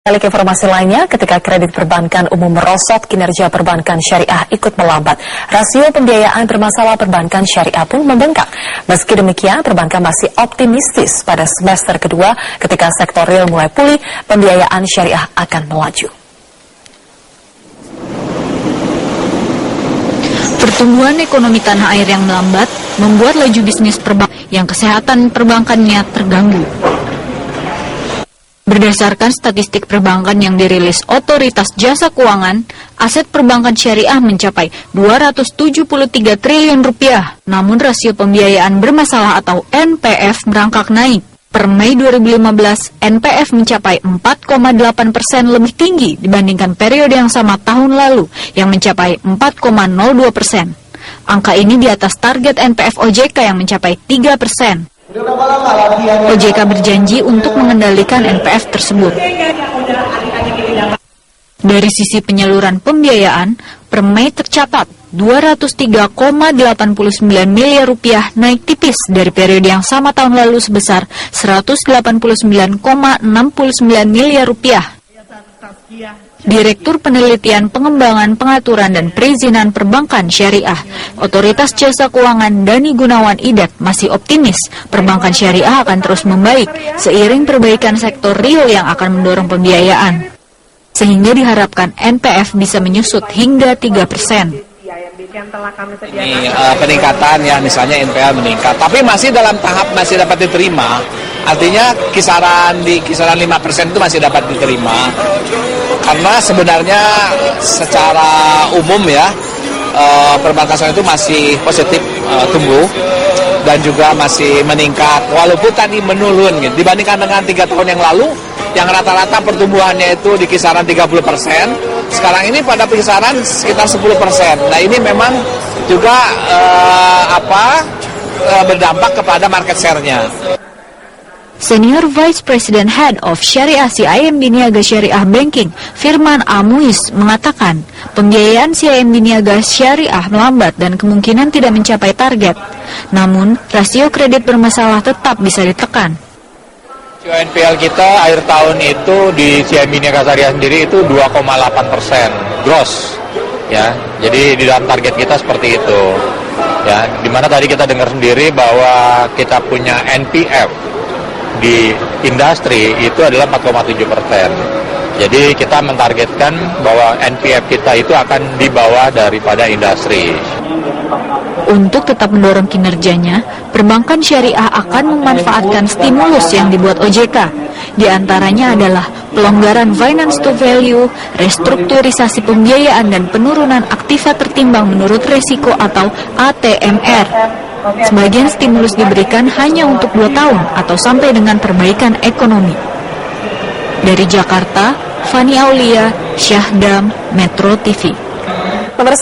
Balik informasi lainnya, ketika kredit perbankan umum merosot, kinerja perbankan syariah ikut melambat. Rasio pembiayaan bermasalah perbankan syariah pun membengkak. Meski demikian, perbankan masih optimistis pada semester kedua ketika sektor real mulai pulih, pembiayaan syariah akan melaju. Pertumbuhan ekonomi tanah air yang melambat membuat laju bisnis perbankan yang kesehatan perbankannya terganggu. Berdasarkan statistik perbankan yang dirilis Otoritas Jasa Keuangan, aset perbankan syariah mencapai 273 triliun rupiah. Namun rasio pembiayaan bermasalah atau NPF merangkak naik. Per Mei 2015, NPF mencapai 4,8% lebih tinggi dibandingkan periode yang sama tahun lalu yang mencapai 4,02%. Angka ini di atas target NPF OJK yang mencapai 3%. OJK berjanji untuk mengendalikan NPF tersebut. Dari sisi penyaluran pembiayaan, per Mei tercatat 203,89 miliar rupiah, naik tipis dari periode yang sama tahun lalu sebesar 189,69 miliar rupiah. Direktur Penelitian Pengembangan Pengaturan dan Perizinan Perbankan Syariah, Otoritas Jasa Keuangan Dani Gunawan Idat masih optimis perbankan syariah akan terus membaik seiring perbaikan sektor real yang akan mendorong pembiayaan. Sehingga diharapkan NPF bisa menyusut hingga 3%. Ini peningkatan ya, misalnya NPL meningkat, tapi masih dalam tahap masih dapat diterima. Artinya kisaran 5% itu masih dapat diterima. Karena sebenarnya secara umum ya, perbankan itu masih positif tumbuh dan juga masih meningkat. Walaupun tadi menurun gitu, dibandingkan dengan 3 tahun yang lalu, yang rata-rata pertumbuhannya itu di kisaran 30%, sekarang ini pada kisaran sekitar 10%. Nah ini memang juga berdampak kepada market share-nya. Senior Vice President Head of Syariah CIMB Niaga Syariah Banking, Firman Amuis, mengatakan pembiayaan CIMB Niaga Syariah melambat dan kemungkinan tidak mencapai target. Namun, rasio kredit bermasalah tetap bisa ditekan. NPL kita akhir tahun itu di CIMB Niaga Syariah sendiri itu 2,8% gross. Ya, jadi di dalam target kita seperti itu. Ya, dimana tadi kita dengar sendiri bahwa kita punya NPF di industri itu adalah 4,7%. Jadi kita mentargetkan bahwa NPF kita itu akan di bawah daripada industri. Untuk tetap mendorong kinerjanya, perbankan syariah akan memanfaatkan stimulus yang dibuat OJK. Di antaranya adalah pelonggaran finance to value, restrukturisasi pembiayaan, dan penurunan aktiva tertimbang menurut resiko atau ATMR. Sebagian stimulus diberikan hanya untuk 2 tahun atau sampai dengan perbaikan ekonomi. Dari Jakarta, Fani Aulia, Syahdam, Metro TV.